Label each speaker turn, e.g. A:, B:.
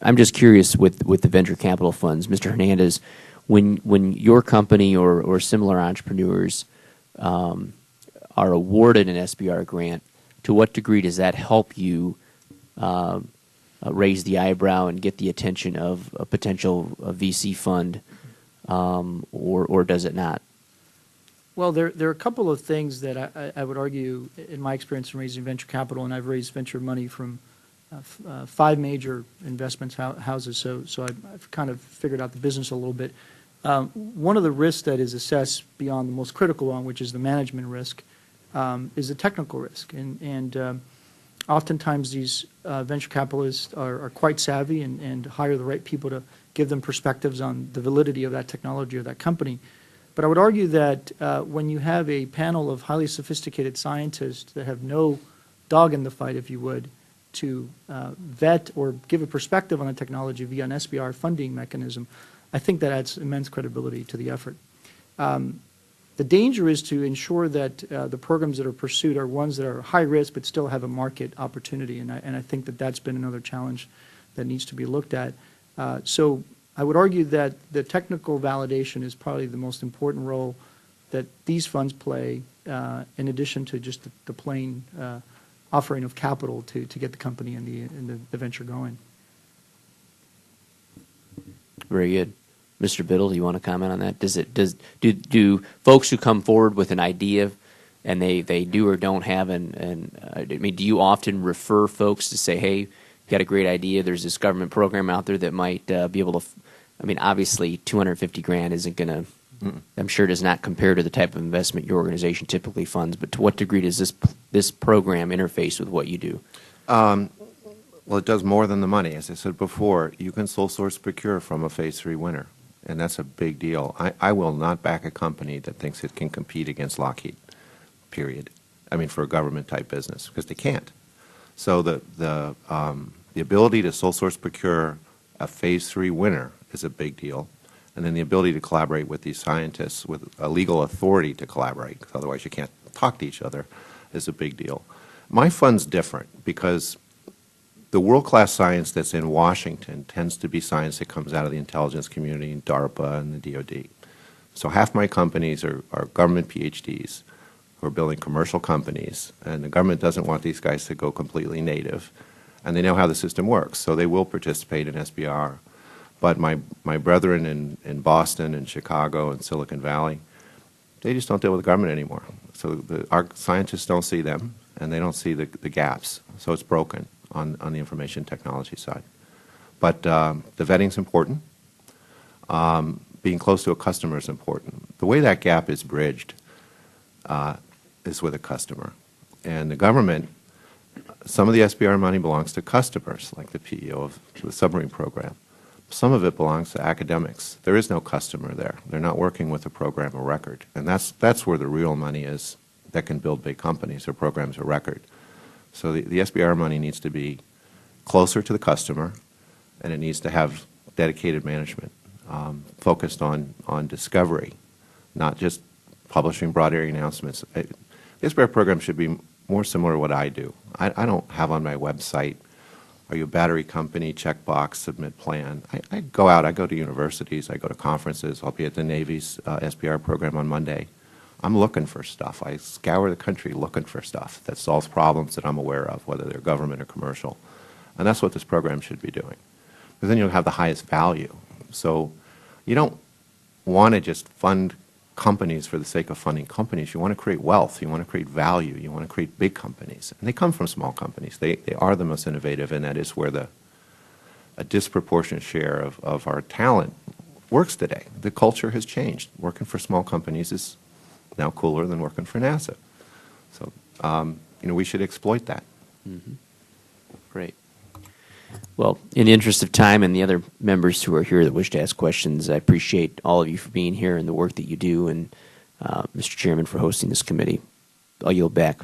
A: I'm just curious with the venture capital funds, Mr. Hernandez, when your company or similar entrepreneurs are awarded an SBIR grant, to what degree does that help you raise the eyebrow and get the attention of a potential VC fund, or does it not?
B: Well, there are a couple of things that I would argue, in my experience in raising venture capital, and I've raised venture money from 5 major investment houses, so I've kind of figured out the business a little bit. One of the risks that is assessed beyond the most critical one, which is the management risk, is the technical risk. And oftentimes these venture capitalists are quite savvy and hire the right people to give them perspectives on the validity of that technology or that company. But I would argue that when you have a panel of highly sophisticated scientists that have no dog in the fight, if you would, to vet or give a perspective on a technology via an SBIR funding mechanism, I think that adds immense credibility to the effort. The danger is to ensure that the programs that are pursued are ones that are high risk but still have a market opportunity, and I think that that's been another challenge that needs to be looked at. So I would argue that the technical validation is probably the most important role that these funds play, in addition to just the plain offering of capital to get the company and the venture going.
A: Very good. Mr. Biddle, do you want to comment on that? Do folks who come forward with an idea and they do or don't have I mean, do you often refer folks to say, hey, you got a great idea, there's this government program out there that might be able to, I mean, obviously 250 grand isn't going to, I'm sure does not compare to the type of investment your organization typically funds, but to what degree does this program interface with what you do?
C: Well, it does more than the money. As I said before, you can sole source procure from a Phase 3 winner, and that's a big deal. I will not back a company that thinks it can compete against Lockheed, period. I mean, for a government-type business, because they can't. So the ability to sole source procure a Phase 3 winner is a big deal, and then the ability to collaborate with these scientists with a legal authority to collaborate, because otherwise you can't talk to each other, is a big deal. My fund's different because the world-class science that's in Washington tends to be science that comes out of the intelligence community and DARPA and the DoD. So half my companies are government PhDs who are building commercial companies, and the government doesn't want these guys to go completely native, and they know how the system works, so they will participate in SBIR. But my brethren in Boston and Chicago and Silicon Valley, they just don't deal with the government anymore. So our scientists don't see them, and they don't see the gaps, so it's broken on the information technology side. But the vetting's important. Being close to a customer is important. The way that gap is bridged is with a customer. And the government, some of the SBIR money belongs to customers, like the PEO of the submarine program. Some of it belongs to academics. There is no customer there. They're not working with a program of record. And that's where the real money is that can build big companies or programs of record. So the SBIR money needs to be closer to the customer, and it needs to have dedicated management focused on discovery, not just publishing broad area announcements. The SBIR program should be more similar to what I do. I don't have on my website, are you a battery company, checkbox, submit plan. I go out, I go to universities, I go to conferences. I'll be at the Navy's SBIR program on Monday. I'm looking for stuff. I scour the country looking for stuff that solves problems that I'm aware of, whether they're government or commercial. And that's what this program should be doing. Because then you'll have the highest value. So you don't want to just fund companies for the sake of funding companies. You want to create wealth. You want to create value. You want to create big companies. And they come from small companies. They are the most innovative, and that is where a disproportionate share of our talent works today. The culture has changed. Working for small companies is now cooler than working for NASA. So, we should exploit that.
A: Mm-hmm. Great. Well, in the interest of time and the other members who are here that wish to ask questions, I appreciate all of you for being here and the work that you do, and Mr. Chairman for hosting this committee. I'll yield back.